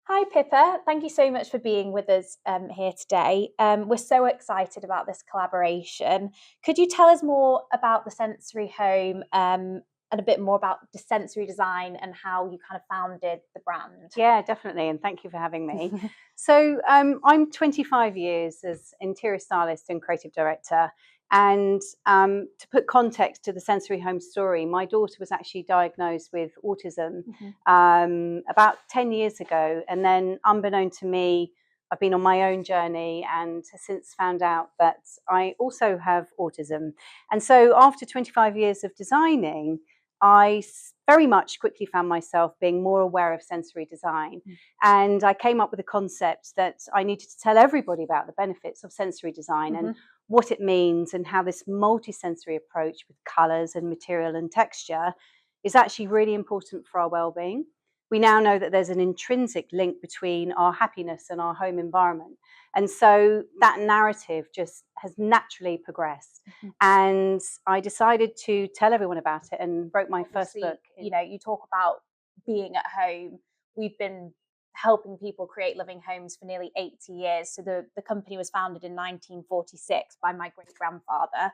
Hi Pippa, thank you so much for being with us here today. We're so excited about this collaboration. Could you tell us more about the sensory home and a bit more about the sensory design and how you kind of founded the brand? Yeah, definitely, and thank you for having me. So I'm 25 years as interior stylist and creative director. And to put context to the sensory home story, my daughter was actually diagnosed with autism about 10 years ago. And then, unbeknown to me, I've been on my own journey and since found out that I also have autism. And so, after 25 years of designing, I very much quickly found myself being more aware of sensory design. And I came up with a concept that I needed to tell everybody about the benefits of sensory design and what it means, and how this multi-sensory approach with colours and material and texture is actually really important for our well-being. We now know that there's an intrinsic link between our happiness and our home environment. And so that narrative just has naturally progressed. And I decided to tell everyone about it and wrote my first book. You know, you talk about being at home. We've been helping people create living homes for nearly 80 years. So the company was founded in 1946 by my great grandfather,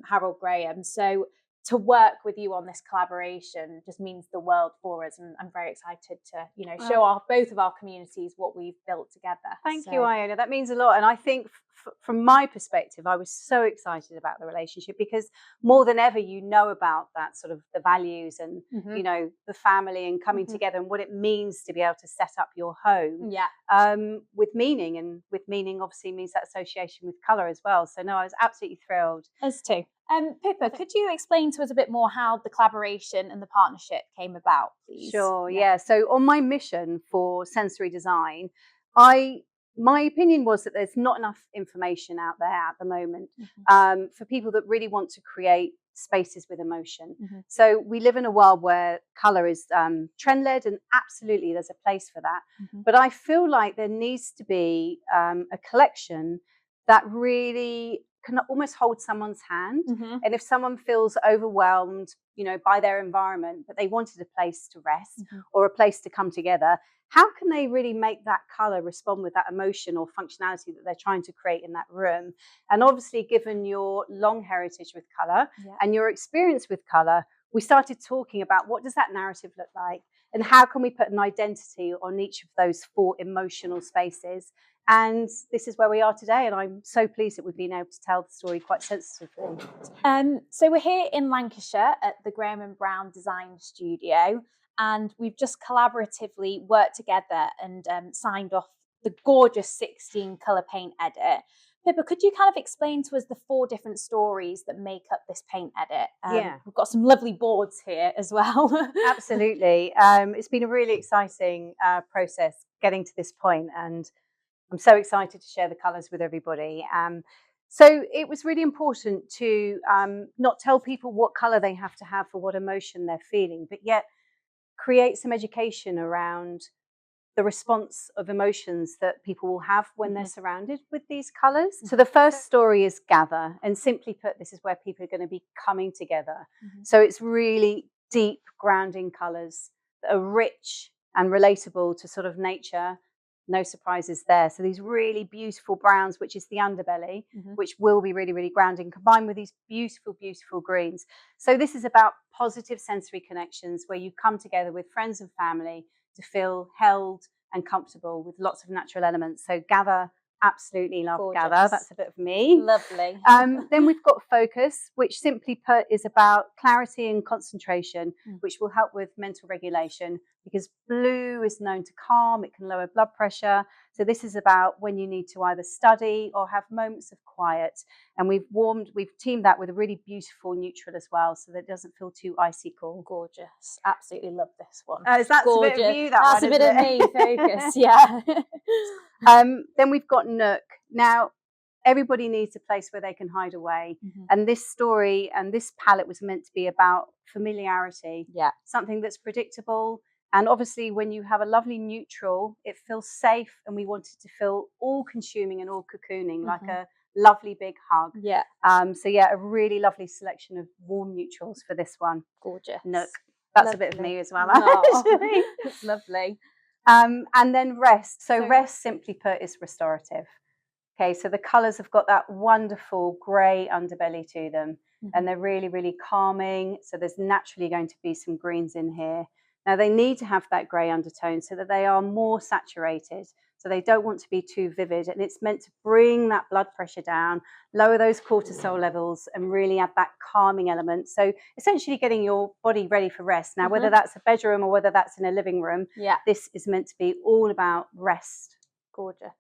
Harold Graham. So to work with you on this collaboration just means the world for us, and I'm very excited to show both of our communities what we've built together. Thank you, Iona. That means a lot. And I think from my perspective, I was so excited about the relationship because more than ever, you know about that sort of the values and, the family and coming together and what it means to be able to set up your home with meaning. And with meaning, obviously, means that association with colour as well. So, no, I was absolutely thrilled. Us too. Pippa, could you explain to us a bit more how the collaboration and the partnership came about, please? Sure, yeah. So on my mission for sensory design, my opinion was that there's not enough information out there at the moment for people that really want to create spaces with emotion. So we live in a world where colour is trend-led, and absolutely there's a place for that. But I feel like there needs to be a collection that really can almost hold someone's hand. And if someone feels overwhelmed, by their environment, but they wanted a place to rest or a place to come together, how can they really make that colour respond with that emotion or functionality that they're trying to create in that room? And obviously, given your long heritage with colour and your experience with colour, we started talking about what does that narrative look like, and how can we put an identity on each of those 4 emotional spaces. And this is where we are today, and I'm so pleased that we've been able to tell the story quite sensitively. So we're here in Lancashire at the Graham and Brown Design Studio, and we've just collaboratively worked together and signed off the gorgeous 16 colour paint edit. Pippa, could you kind of explain to us the 4 different stories that make up this paint edit? We've got some lovely boards here as well. Absolutely. It's been a really exciting process getting to this point, and I'm so excited to share the colours with everybody. So it was really important to not tell people what colour they have to have for what emotion they're feeling, but yet create some education around the response of emotions that people will have when they're surrounded with these colours. So the first story is Gather, and simply put, this is where people are going to be coming together. So it's really deep, grounding colours that are rich and relatable to sort of nature. No surprises there. So these really beautiful browns, which is the underbelly, which will be really, really grounding, combined with these beautiful, beautiful greens. So this is about positive sensory connections where you come together with friends and family to feel held and comfortable with lots of natural elements. So Gather, absolutely love Gather. That's a bit of me. Lovely. Then we've got Focus, which simply put is about clarity and concentration, which will help with mental regulation, because blue is known to calm, it can lower blood pressure. So this is about when you need to either study or have moments of quiet. And we've teamed that with a really beautiful neutral as well, so that it doesn't feel too icy cool. Gorgeous. Absolutely love this one. That's gorgeous. A bit of you, that's a bit of me, Focus, yeah. Then we've got Nook. Now, everybody needs a place where they can hide away. And this story and this palette was meant to be about familiarity. Something that's predictable. And obviously, when you have a lovely neutral, it feels safe, and we wanted to feel all-consuming and all-cocooning, like a lovely big hug. So a really lovely selection of warm neutrals for this one. Gorgeous. Nook. That's lovely. A bit of me as well. It's lovely. And then rest. So rest, simply put, is restorative. Okay, so the colours have got that wonderful grey underbelly to them, and they're really, really calming. So there's naturally going to be some greens in here. Now they need to have that grey undertone so that they are more saturated. So they don't want to be too vivid, and it's meant to bring that blood pressure down, lower those cortisol levels, and really add that calming element. So essentially getting your body ready for rest. Now, whether that's a bedroom or whether that's in a living room, this is meant to be all about rest. Gorgeous.